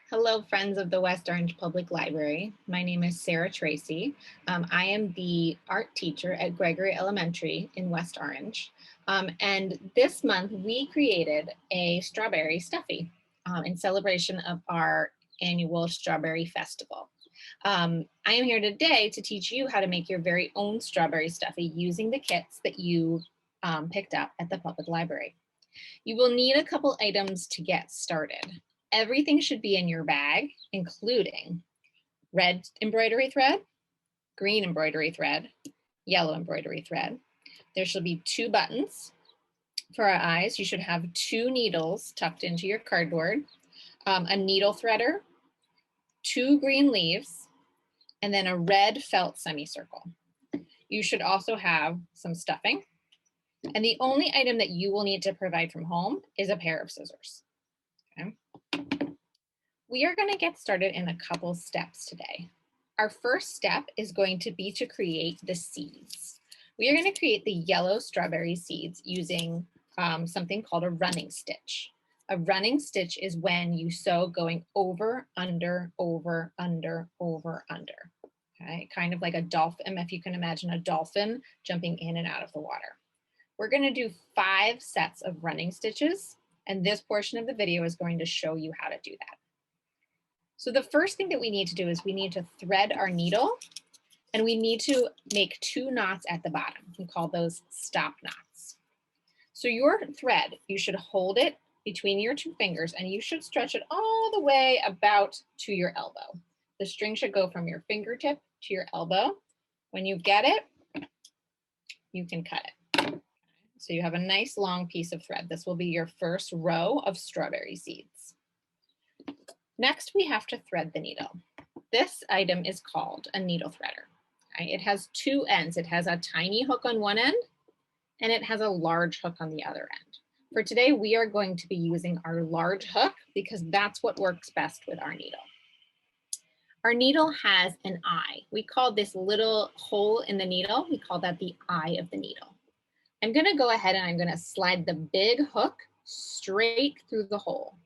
Hello, friends of the West Orange Public Library. My name is Sarah Tracy. I am the art teacher at Gregory Elementary in West Orange. And this month we created a strawberry stuffy in celebration of our annual Strawberry Festival. I am here today to teach you how to make your very own strawberry stuffy using the kits that you picked up at the public library. You will need a couple items to get started. Everything should be in your bag, including red embroidery thread, green embroidery thread, yellow embroidery thread. There should be 2 buttons for our eyes. You should have 2 needles tucked into your cardboard, a needle threader, 2 green leaves, and then a red felt semicircle. You should also have some stuffing. And the only item that you will need to provide from home is a pair of scissors. Okay. We are going to get started in a couple steps today. Our first step is going to be to create the seeds. We are going to create the yellow strawberry seeds using something called a running stitch. A running stitch is when you sew going over, under, over, under, over, under. Okay, kind of like a dolphin, if you can imagine a dolphin jumping in and out of the water. We're going to do 5 sets of running stitches, and this portion of the video is going to show you how to do that. So the first thing that we need to do is we need to thread our needle, and we need to make 2 knots at the bottom. We call those stop knots. So your thread, you should hold it between your 2 fingers, and you should stretch it all the way about to your elbow. The string should go from your fingertip to your elbow. When you get it, you can cut it. So you have a nice long piece of thread. This will be your first row of strawberry seeds. Next, we have to thread the needle. This item is called a needle threader. Okay? It has 2 ends. It has a tiny hook on one end, and it has a large hook on the other end. For today, we are going to be using our large hook because that's what works best with our needle. Our needle has an eye. We call this little hole in the needle, we call that the eye of the needle. I'm going to go ahead and I'm going to slide the big hook straight through the hole.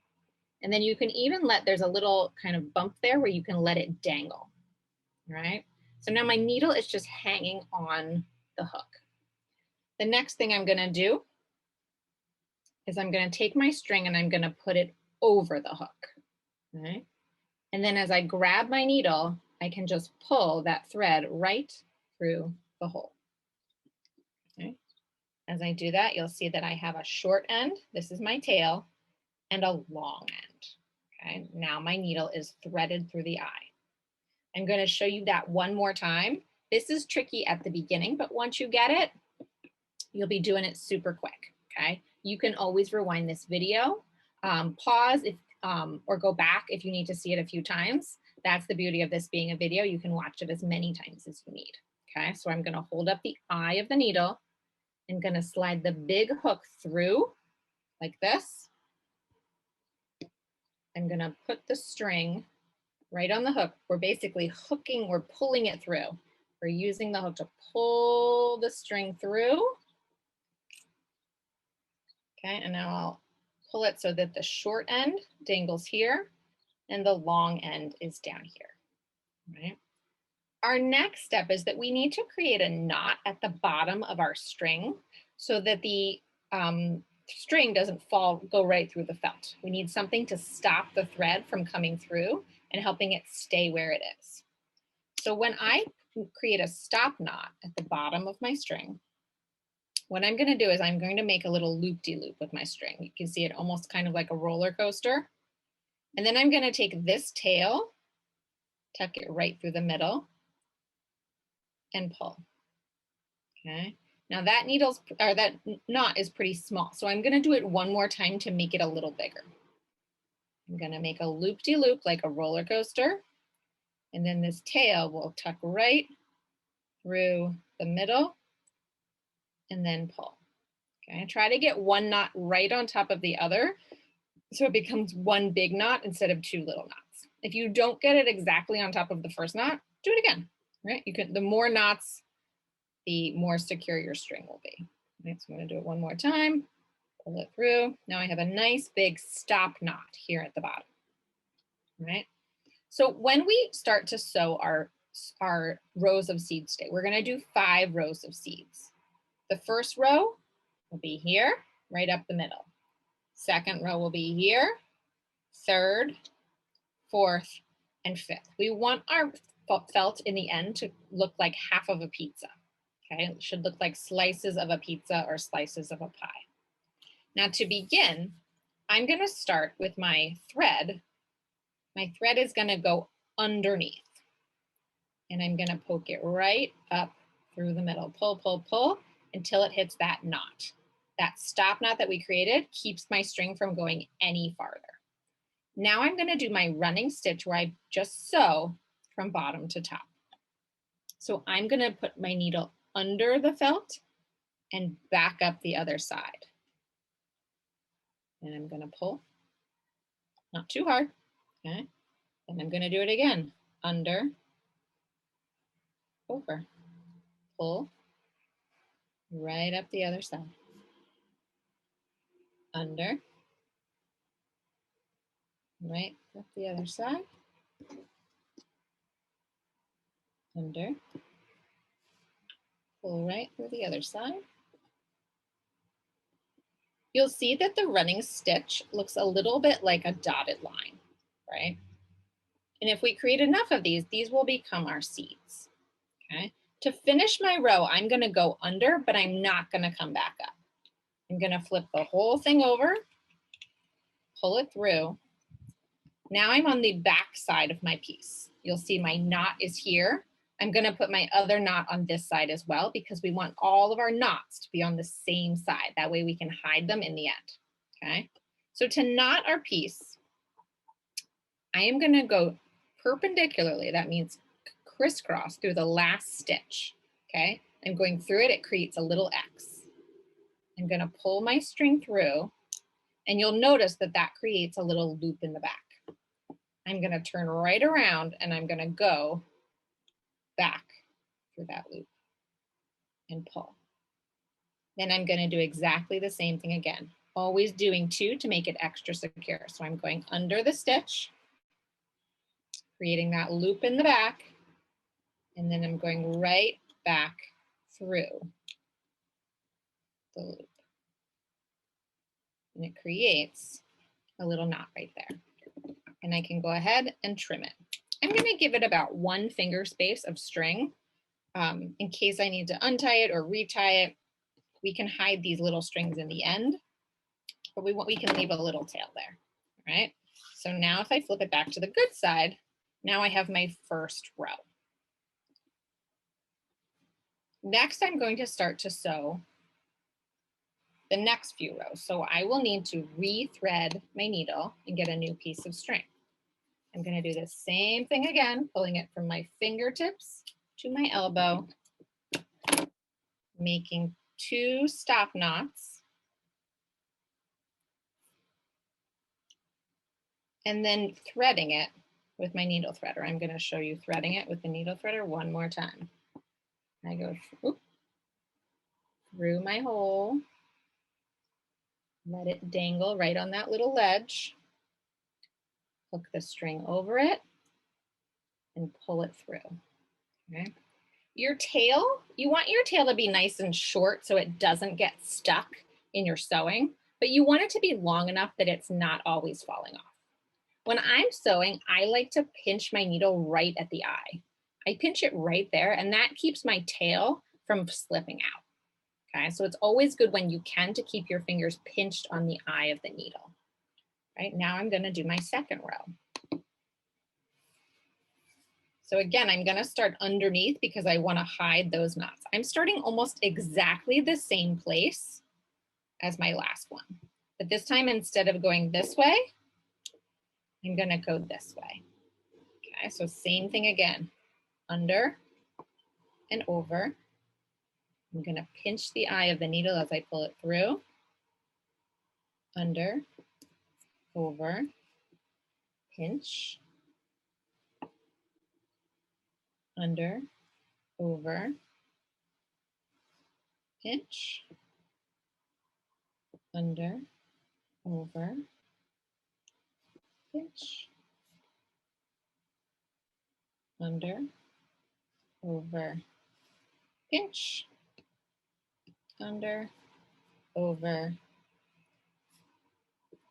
And then you can even there's a little kind of bump there where you can let it dangle, right? So now my needle is just hanging on the hook. The next thing I'm gonna do is I'm gonna take my string and I'm gonna put it over the hook, right? And then as I grab my needle, I can just pull that thread right through the hole, okay? As I do that, you'll see that I have a short end, this is my tail, and a long end. Okay, now my needle is threaded through the eye. I'm going to show you that one more time. This is tricky at the beginning, but once you get it, you'll be doing it super quick. Okay, you can always rewind this video, pause if, or go back if you need to see it a few times. That's the beauty of this being a video. You can watch it as many times as you need. Okay, so I'm going to hold up the eye of the needle and going to slide the big hook through like this. I'm going to put the string right on the hook. We're basically hooking, we're pulling it through. We're using the hook to pull the string through. Okay, and now I'll pull it so that the short end dangles here and the long end is down here, right? Our next step is that we need to create a knot at the bottom of our string so that the string doesn't go right through the felt. We need something to stop the thread from coming through and helping it stay where it is. So when I create a stop knot at the bottom of my string, what I'm going to do is I'm going to make a little loop-de-loop with my string. You can see it almost kind of like a roller coaster. And then I'm going to take this tail, tuck it right through the middle, and pull. Okay. Now that that knot is pretty small, so I'm going to do it one more time to make it a little bigger. I'm going to make a loop-de-loop like a roller coaster, and then this tail will tuck right through the middle and then pull. Okay, try to get one knot right on top of the other so it becomes one big knot instead of 2 little knots. If you don't get it exactly on top of the first knot, do it again, right? The more knots, the more secure your string will be. Right, so I'm going to do it one more time, pull it through. Now I have a nice big stop knot here at the bottom. right? So when we start to sow our rows of seeds today, we're gonna do 5 rows of seeds. The first row will be here, right up the middle. Second row will be here, third, fourth, and fifth. We want our felt in the end to look like half of a pizza. Okay, it should look like slices of a pizza or slices of a pie. Now to begin, I'm gonna start with my thread. My thread is gonna go underneath. And I'm gonna poke it right up through the middle. Pull, pull, pull until it hits that knot. That stop knot that we created keeps my string from going any farther. Now I'm gonna do my running stitch where I just sew from bottom to top. So I'm gonna put my needle under the felt and back up the other side. And I'm gonna pull, not too hard, okay? And I'm gonna do it again, under, over, pull, right up the other side, under, right up the other side, under, pull right through the other side. You'll see that the running stitch looks a little bit like a dotted line, right? And if we create enough of these will become our seeds, okay? To finish my row, I'm gonna go under, but I'm not gonna come back up. I'm gonna flip the whole thing over, pull it through. Now I'm on the back side of my piece. You'll see my knot is here. I'm gonna put my other knot on this side as well because we want all of our knots to be on the same side. That way we can hide them in the end, okay? So to knot our piece, I am gonna go perpendicularly. That means crisscross through the last stitch, okay? I'm going through it, it creates a little X. I'm gonna pull my string through and you'll notice that that creates a little loop in the back. I'm gonna turn right around and I'm gonna go back through that loop and pull. Then I'm gonna do exactly the same thing again, always doing 2 to make it extra secure. So I'm going under the stitch, creating that loop in the back, and then I'm going right back through the loop. And it creates a little knot right there. And I can go ahead and trim it. I'm gonna give it about 1 finger space of string in case I need to untie it or retie it. We can hide these little strings in the end, but we can leave a little tail there, right? So now if I flip it back to the good side, now I have my first row. Next, I'm going to start to sew the next few rows. So I will need to rethread my needle and get a new piece of string. I'm gonna do the same thing again, pulling it from my fingertips to my elbow, making 2 stop knots, and then threading it with my needle threader. I'm gonna show you threading it with the needle threader one more time. I go through my hole, let it dangle right on that little ledge, hook the string over it, and pull it through, okay? Your tail, you want your tail to be nice and short so it doesn't get stuck in your sewing, but you want it to be long enough that it's not always falling off. When I'm sewing, I like to pinch my needle right at the eye. I pinch it right there and that keeps my tail from slipping out. Okay, so it's always good when you can to keep your fingers pinched on the eye of the needle. Right, now I'm gonna do my second row. So again, I'm gonna start underneath because I wanna hide those knots. I'm starting almost exactly the same place as my last one. But this time, instead of going this way, I'm gonna go this way. Okay, so same thing again, under and over. I'm gonna pinch the eye of the needle as I pull it through, under, over, pinch, under, over, pinch, under, over, pinch, under, over, pinch, under, over,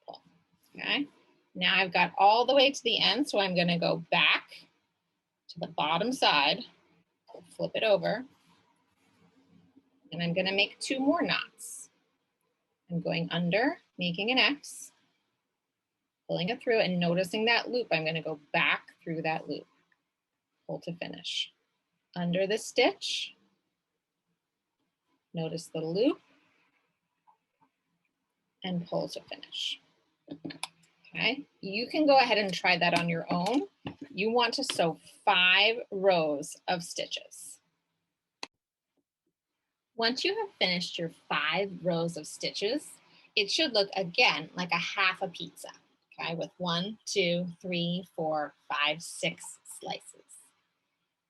pull. Okay, now I've got all the way to the end, so I'm going to go back to the bottom side, flip it over, and I'm going to make 2 more knots. I'm going under, making an X, pulling it through, and noticing that loop. I'm going to go back through that loop, pull to finish. Under the stitch, notice the loop, and pull to finish. Okay, you can go ahead and try that on your own. You want to sew 5 rows of stitches. Once you have finished your 5 rows of stitches, it should look again like a half a pizza, okay, with 1, 2, 3, 4, 5, 6 slices.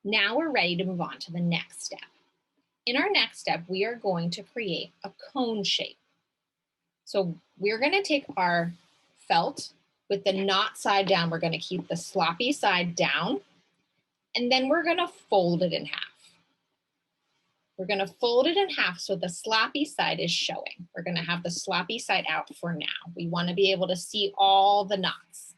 Now we're ready to move on to the next step. In our next step, we are going to create a cone shape. So we're going to take our felt with the knot side down. We're going to keep the sloppy side down, and then we're going to fold it in half. We're going to fold it in half so the sloppy side is showing. We're going to have the sloppy side out for now. We want to be able to see all the knots.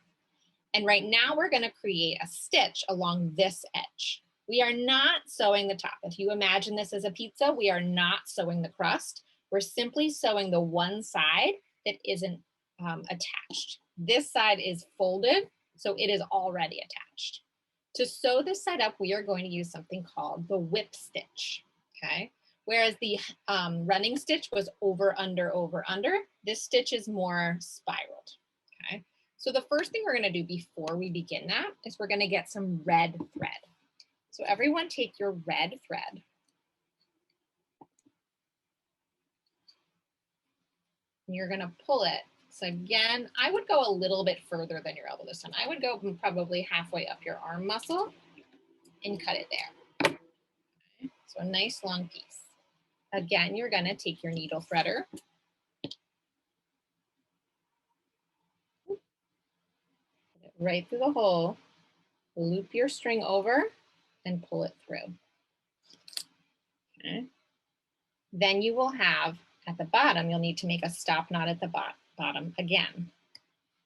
And right now we're going to create a stitch along this edge. We are not sewing the top. If you imagine this as a pizza, we are not sewing the crust. We're simply sewing the one side that isn't attached. This side is folded, so it is already attached. To sew this side up, we are going to use something called the whip stitch, okay? Whereas the running stitch was over, under, this stitch is more spiraled, okay? So the first thing we're gonna do before we begin that is we're gonna get some red thread. So everyone take your red thread. And you're gonna pull it. So again, I would go a little bit further than your elbow this time. I would go probably halfway up your arm muscle and cut it there. Okay. So a nice long piece. Again, you're gonna take your needle threader. Put it right through the hole, loop your string over and pull it through. Okay. Then you will have at the bottom, you'll need to make a stop knot at the bottom again.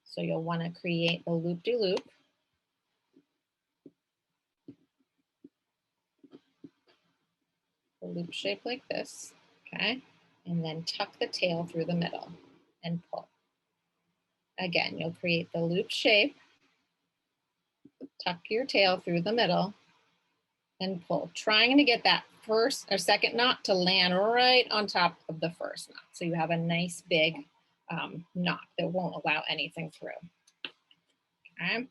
So you'll want to create the loop-de-loop. A loop shape like this, okay? And then tuck the tail through the middle and pull. Again, you'll create the loop shape, tuck your tail through the middle, and pull, trying to get that first or second knot to land right on top of the first knot. So you have a nice big knot that won't allow anything through. Okay.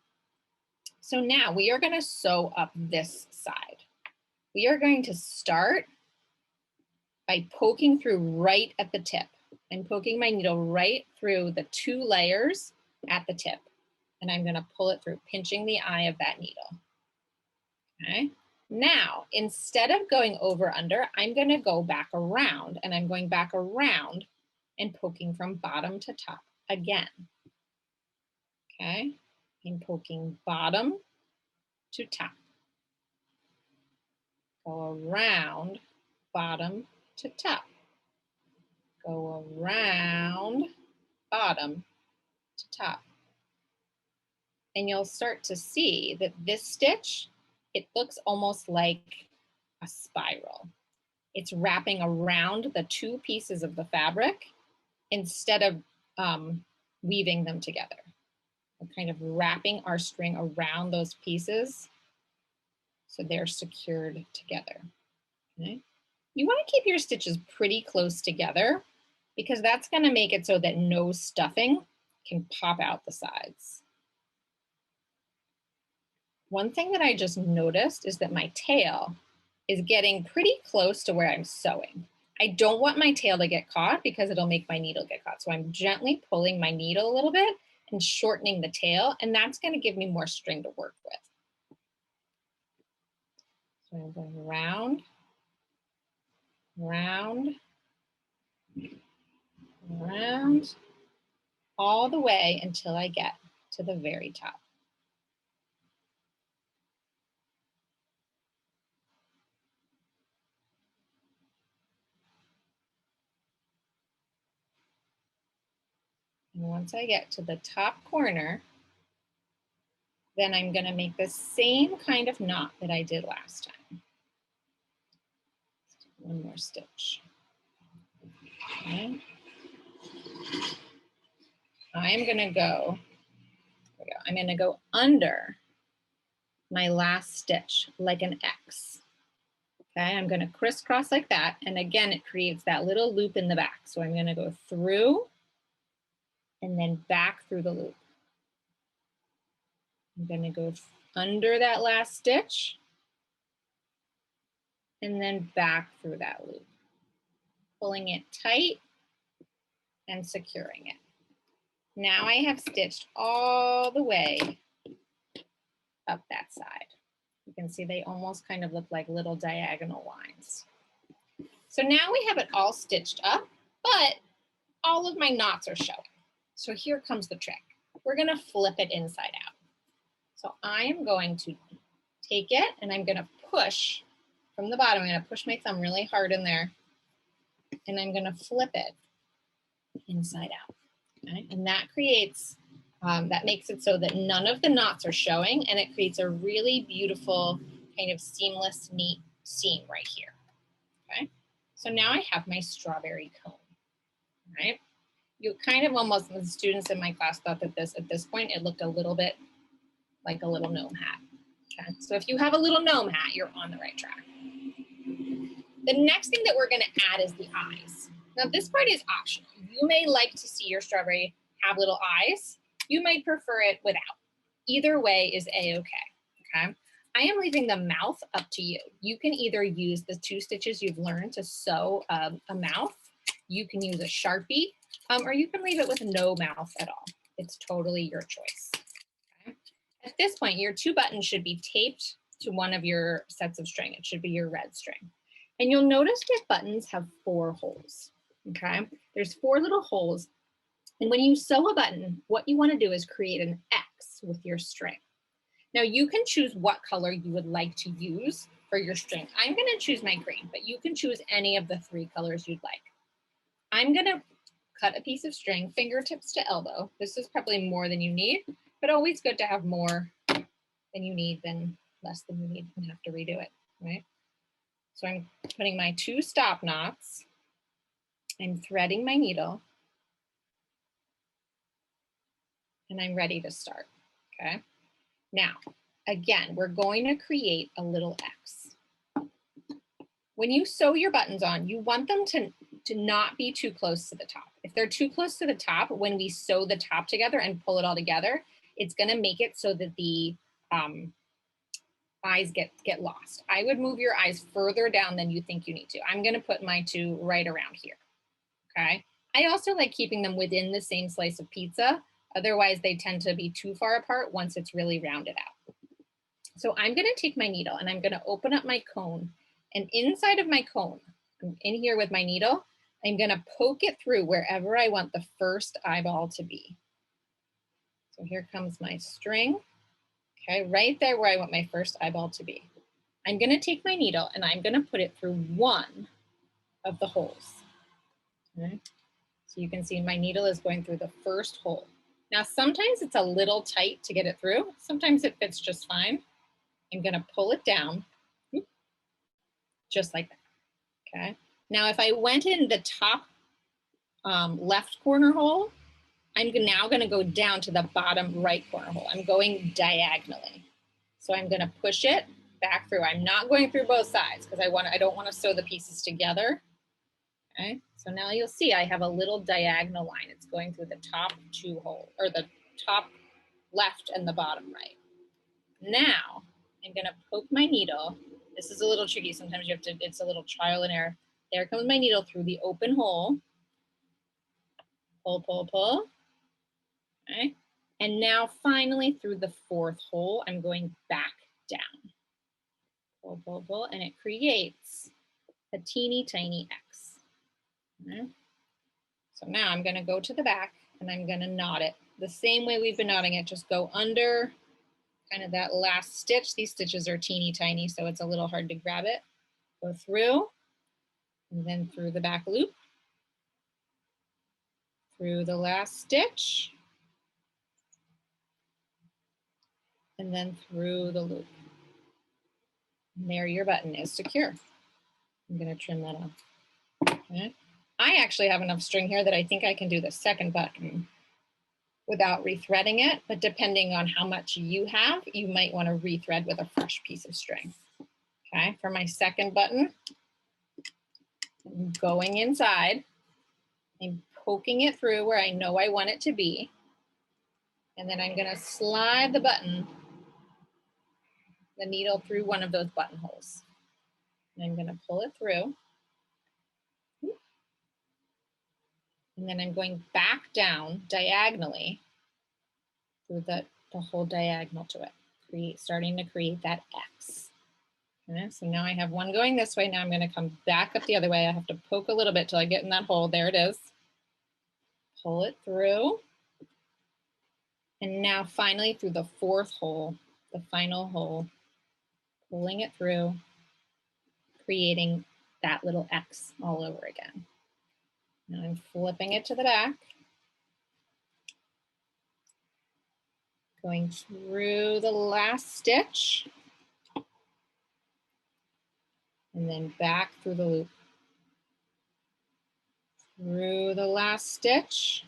So now we are going to sew up this side. We are going to start by poking through right at the tip. I'm poking my needle right through the 2 layers at the tip. And I'm going to pull it through, pinching the eye of that needle. Okay. Now, instead of going over under, I'm going to go back around, and I'm going back around and poking from bottom to top again. Okay. I'm poking bottom to top. Go around, bottom to top. Go around, bottom to top. And you'll start to see that this stitch, it looks almost like a spiral. It's wrapping around the 2 pieces of the fabric instead of weaving them together. We're kind of wrapping our string around those pieces so they're secured together. Okay. You want to keep your stitches pretty close together because that's going to make it so that no stuffing can pop out the sides. One thing that I just noticed is that my tail is getting pretty close to where I'm sewing. I don't want my tail to get caught because it'll make my needle get caught. So I'm gently pulling my needle a little bit and shortening the tail, and that's going to give me more string to work with. So I'm going round, round, round, all the way until I get to the very top. And once I get to the top corner, then I'm going to make the same kind of knot that I did last time. One more stitch. Okay. I'm going to go under my last stitch like an X. Okay, I'm going to crisscross like that. And again, it creates that little loop in the back. So I'm going to go through and then back through the loop. I'm going to go under that last stitch and then back through that loop, pulling it tight and securing it. Now I have stitched all the way up that side. You can see they almost kind of look like little diagonal lines. So now we have it all stitched up, but all of my knots are showing. So here comes the trick. We're gonna flip it inside out. So I am going to take it and I'm gonna push from the bottom. I'm gonna push my thumb really hard in there and I'm gonna flip it inside out. Okay? And that creates, that makes it so that none of the knots are showing and it creates a really beautiful kind of seamless, neat seam right here. Okay, so now I have my strawberry cone, right? You kind of almost, the students in my class thought that at this point, it looked a little bit like a little gnome hat. Okay, so if you have a little gnome hat, you're on the right track. The next thing that we're gonna add is the eyes. Now this part is optional. You may like to see your strawberry have little eyes. You might prefer it without. Either way is a-okay, okay? I am leaving the mouth up to you. You can either use the 2 stitches you've learned to sew a mouth. You can use a Sharpie, or you can leave it with no mouth at all. It's totally your choice. Okay? At this point, your 2 buttons should be taped to one of your sets of string. It should be your red string. And you'll notice that buttons have 4 holes, okay? There's 4 little holes. And when you sew a button, what you want to do is create an X with your string. Now you can choose what color you would like to use for your string. I'm going to choose my green, but you can choose any of the 3 colors you'd like. I'm going to cut a piece of string, fingertips to elbow. This is probably more than you need, but always good to have more than you need than less than you need and have to redo it, right? So I'm putting my 2 stop knots. I'm threading my needle. And I'm ready to start, okay? Now, again, we're going to create a little X. When you sew your buttons on, you want them to not be too close to the top. If they're too close to the top, when we sew the top together and pull it all together, it's gonna make it so that the eyes get lost. I would move your eyes further down than you think you need to. I'm gonna put my 2 right around here, okay? I also like keeping them within the same slice of pizza. Otherwise, they tend to be too far apart once it's really rounded out. So I'm gonna take my needle and I'm gonna open up my cone. And inside of my cone, I'm in here with my needle, I'm gonna poke it through wherever I want the first eyeball to be. So here comes my string, okay, right there where I want my first eyeball to be. I'm gonna take my needle and I'm gonna put it through one of the holes, okay? So you can see my needle is going through the first hole. Now, sometimes it's a little tight to get it through. Sometimes it fits just fine. I'm gonna pull it down, just like that, okay? Now, if I went in the top left corner hole, I'm now gonna go down to the bottom right corner hole. I'm going diagonally. So I'm gonna push it back through. I'm not going through both sides because I don't wanna sew the pieces together. Okay, so now you'll see I have a little diagonal line. It's going through the top 2 holes, or the top left and the bottom right. Now, I'm gonna poke my needle. This is a little tricky. Sometimes you have to, it's a little trial and error. There comes my needle through the open hole. Pull, pull, pull. Okay, and now finally through the 4th hole, I'm going back down. Pull, pull, pull, and it creates a teeny tiny X. Okay. So now I'm gonna go to the back and I'm gonna knot it the same way we've been knotting it. Just go under kind of that last stitch. These stitches are teeny tiny, so it's a little hard to grab it. Go through and then through the back loop, through the last stitch, and then through the loop. And there your button is secure. I'm gonna trim that off. Okay. I actually have enough string here that I think I can do the second button without rethreading it, but depending on how much you have, you might want to rethread with a fresh piece of string. Okay, for my second button, I'm going inside, I'm poking it through where I know I want it to be, and then I'm gonna slide the button, the needle through one of those buttonholes. And I'm gonna pull it through. And then I'm going back down diagonally through the whole diagonal to it, starting to create that X. Okay, so now I have one going this way. Now I'm gonna come back up the other way. I have to poke a little bit till I get in that hole. There it is. Pull it through. And now finally through the fourth hole, the final hole, pulling it through, creating that little X all over again. Now I'm flipping it to the back, going through the last stitch, and then back through the loop. Through the last stitch,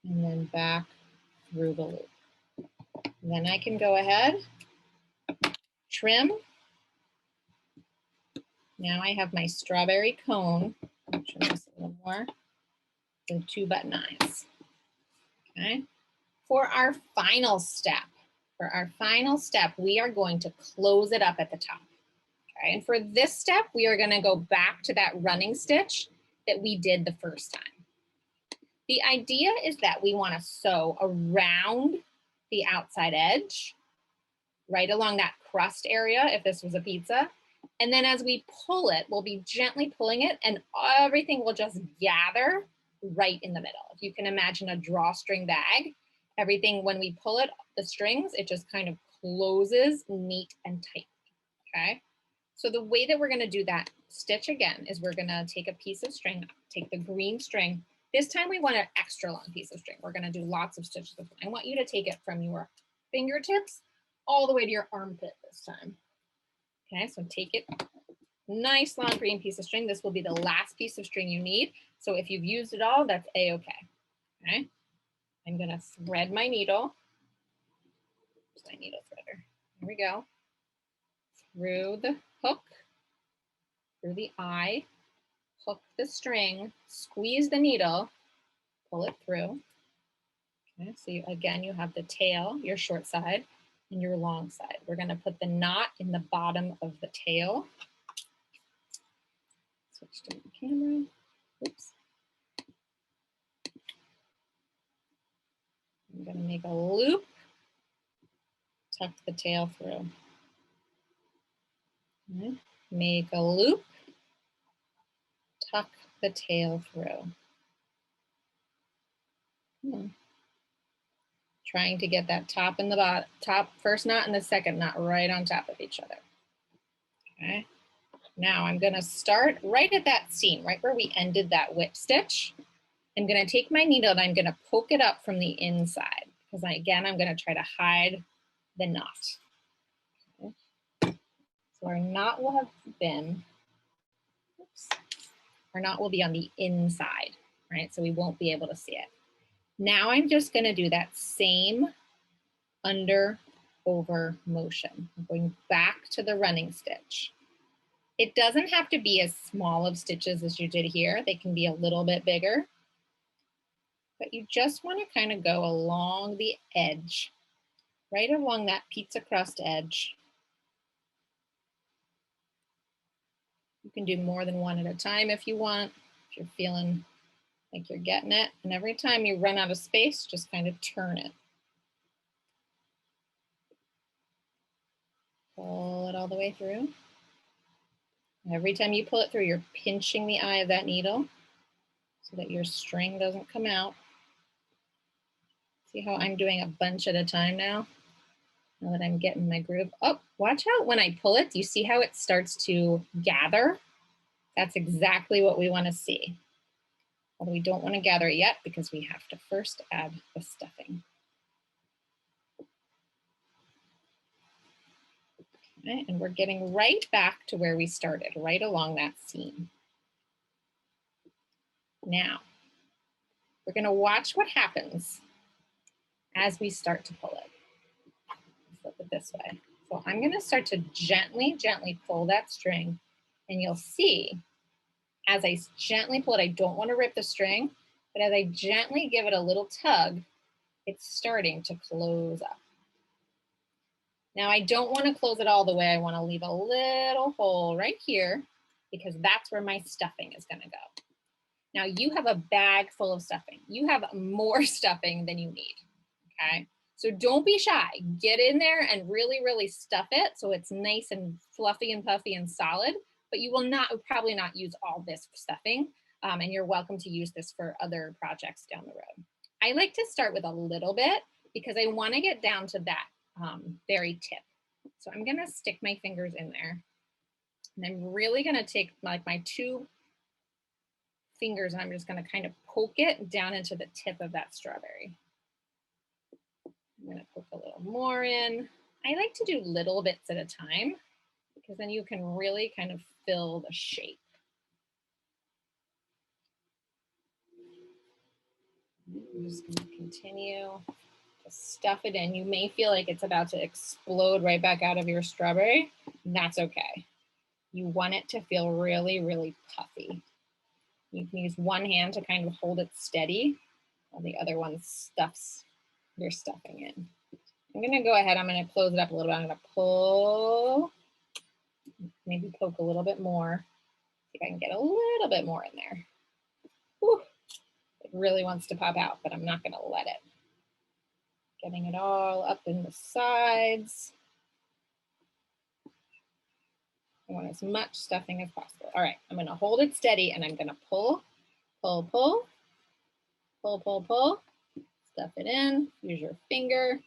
and then back through the loop. And then I can go ahead, trim. Now I have my strawberry cone. I'll trim this a little more. The 2 button eyes. Okay. For our final step, we are going to close it up at the top. Okay. And for this step, we are going to go back to that running stitch that we did the first time. The idea is that we want to sew around the outside edge, right along that crust area, if this was a pizza. And then as we pull it, we'll be gently pulling it and everything will just gather right in the middle. If you can imagine a drawstring bag, everything, when we pull it, the strings, it just kind of closes neat and tight, okay? So the way that we're gonna do that stitch again is we're gonna take a piece of string, take the green string. This time we want an extra long piece of string. We're gonna do lots of stitches with it. I want you to take it from your fingertips all the way to your armpit this time. Okay, so take it, nice long green piece of string. This will be the last piece of string you need. So if you've used it all, that's a-okay. Okay, I'm gonna thread my needle. Where's my needle threader? Here we go. Through the hook, through the eye, hook the string, squeeze the needle, pull it through. Okay, so again, you have the tail, your short side, and your long side. We're gonna put the knot in the bottom of the tail. Switch to the camera. Oops. I'm gonna make a loop, tuck the tail through. Okay. Make a loop, tuck the tail through. Trying to get that top and the bottom, top first knot and the second knot right on top of each other. Okay. Now I'm gonna start right at that seam, right where we ended that whip stitch. I'm gonna take my needle and I'm gonna poke it up from the inside because again, I'm gonna try to hide the knot. Okay. So our knot will have been, oops, our knot will be on the inside, right? So we won't be able to see it. Now I'm just gonna do that same under over motion. I'm going back to the running stitch. It doesn't have to be as small of stitches as you did here. They can be a little bit bigger, but you just want to kind of go along the edge, right along that pizza crust edge. You can do more than one at a time if you want, if you're feeling like you're getting it. And every time you run out of space, just kind of turn it. Pull it all the way through. Every time you pull it through, you're pinching the eye of that needle so that your string doesn't come out. See how I'm doing a bunch at a time now? Now that I'm getting my groove. Oh, watch out when I pull it. Do you see how it starts to gather? That's exactly what we want to see. Although we don't want to gather it yet because we have to first add the stuffing. Okay, and we're getting right back to where we started, right along that seam. Now, we're going to watch what happens as we start to pull it. Flip it this way. So I'm going to start to gently, gently pull that string, and you'll see as I gently pull it, I don't want to rip the string, but as I gently give it a little tug, it's starting to close up. Now I don't want to close it all the way. I want to leave a little hole right here because that's where my stuffing is going to go. Now you have a bag full of stuffing. You have more stuffing than you need, okay? So don't be shy. Get in there and really, really stuff it so it's nice and fluffy and puffy and solid, but you will probably not use all this stuffing, and you're welcome to use this for other projects down the road. I like to start with a little bit because I want to get down to that very tip. So I'm gonna stick my fingers in there, and I'm really gonna take like my two fingers and I'm just gonna kind of poke it down into the tip of that strawberry. I'm gonna poke a little more in. I like to do little bits at a time because then you can really kind of fill the shape. I'm just gonna continue to stuff it in. You may feel like it's about to explode right back out of your strawberry. That's okay. You want it to feel really, really puffy. You can use one hand to kind of hold it steady while the other one stuffs your stuffing in. I'm gonna go ahead, I'm gonna close it up a little bit. I'm gonna pull, maybe poke a little bit more. See if I can get a little bit more in there. Whew. It really wants to pop out, but I'm not gonna let it. Getting it all up in the sides. I want as much stuffing as possible. All right, I'm gonna hold it steady and I'm gonna pull, pull, pull, pull, pull, pull, stuff it in, use your finger.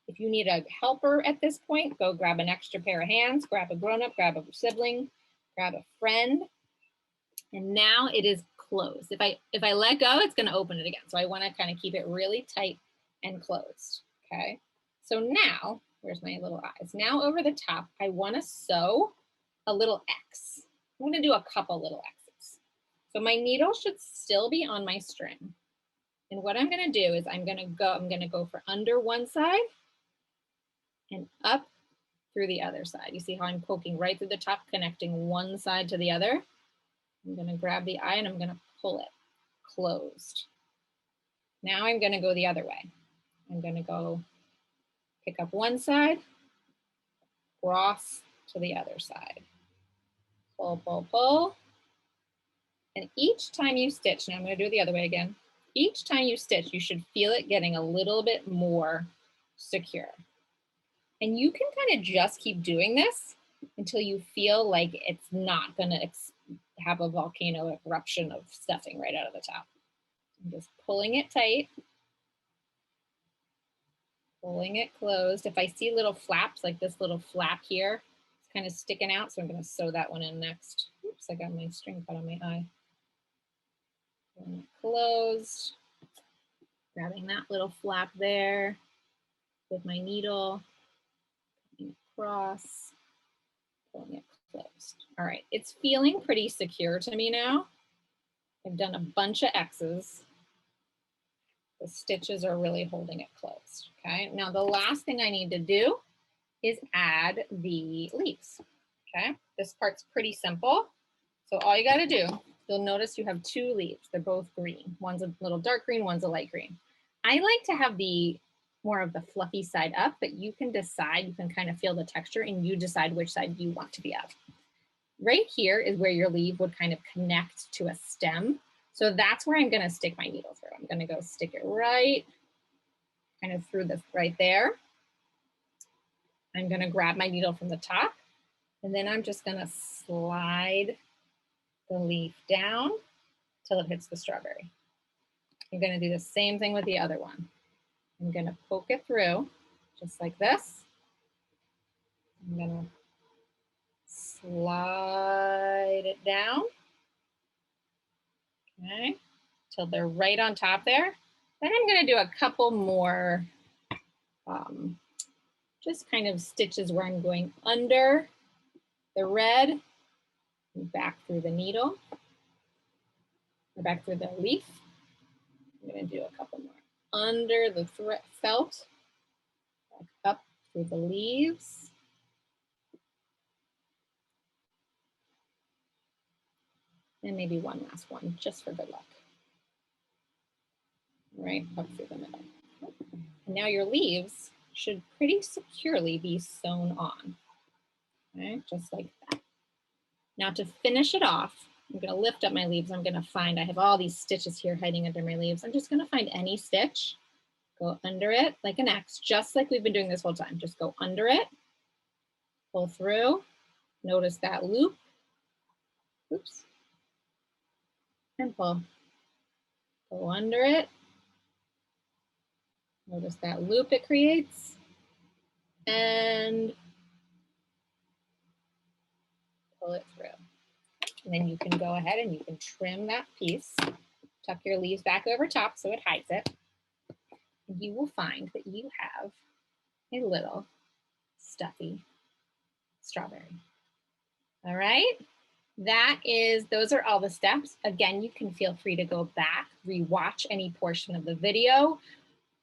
If you need a helper at this point, go grab an extra pair of hands, grab a grown-up, grab a sibling, grab a friend. And now it is closed. If I let go, it's gonna open it again. So I wanna kind of keep it really tight and closed, okay? So now, where's my little eyes? Now over the top, I wanna sew a little X. I'm gonna do a couple little X's. So my needle should still be on my string. And what I'm gonna do is I'm gonna go for under one side and up through the other side. You see how I'm poking right through the top, connecting one side to the other? I'm gonna grab the eye and I'm gonna pull it closed. Now I'm gonna go the other way. I'm gonna go pick up one side, cross to the other side. Pull, pull, pull. And each time you stitch, now I'm gonna do it the other way again. Each time you stitch, you should feel it getting a little bit more secure. And you can kind of just keep doing this until you feel like it's not gonna have a volcano eruption of stuffing right out of the top. I'm just pulling it tight, pulling it closed. If I see little flaps, like this little flap here, it's kind of sticking out, so I'm gonna sew that one in next. Oops, I got my string caught on my eye. Pulling it closed, grabbing that little flap there with my needle, coming across, pulling it closed. All right, it's feeling pretty secure to me now. I've done a bunch of X's. The stitches are really holding it closed, okay? Now the last thing I need to do is add the leaves, okay? This part's pretty simple. So all you gotta do, you'll notice you have two leaves. They're both green. One's a little dark green, one's a light green. I like to have the more of the fluffy side up, but you can decide, you can kind of feel the texture and you decide which side you want to be up. Right here is where your leaf would kind of connect to a stem. So that's where I'm gonna stick my needle through. I'm gonna go stick it right, kind of through this right there. I'm gonna grab my needle from the top and then I'm just gonna slide the leaf down till it hits the strawberry. I'm gonna do the same thing with the other one. I'm gonna poke it through just like this. I'm gonna slide it down, okay, till they're right on top there. Then I'm gonna do a couple more just kind of stitches where I'm going under the red, and back through the needle, or back through the leaf. I'm gonna do a couple more under the felt, back up through the leaves. And maybe one last one, just for good luck. Right up through the middle. And now your leaves should pretty securely be sewn on. Right, just like that. Now to finish it off, I'm gonna lift up my leaves. I'm gonna find, I have all these stitches here hiding under my leaves. I'm just gonna find any stitch, go under it like an X, just like we've been doing this whole time. Just go under it, pull through, notice that loop, oops, and pull. Go under it, notice that loop it creates, and pull it through. And then you can go ahead and you can trim that piece, tuck your leaves back over top so it hides it. And you will find that you have a little stuffy strawberry. All right, those are all the steps. Again, you can feel free to go back, rewatch any portion of the video,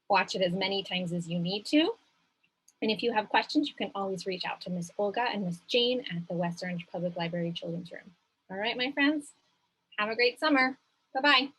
watch it as many times as you need to. And if you have questions, you can always reach out to Miss Olga and Miss Jane at the West Orange Public Library Children's Room. All right, my friends, have a great summer. Bye-bye.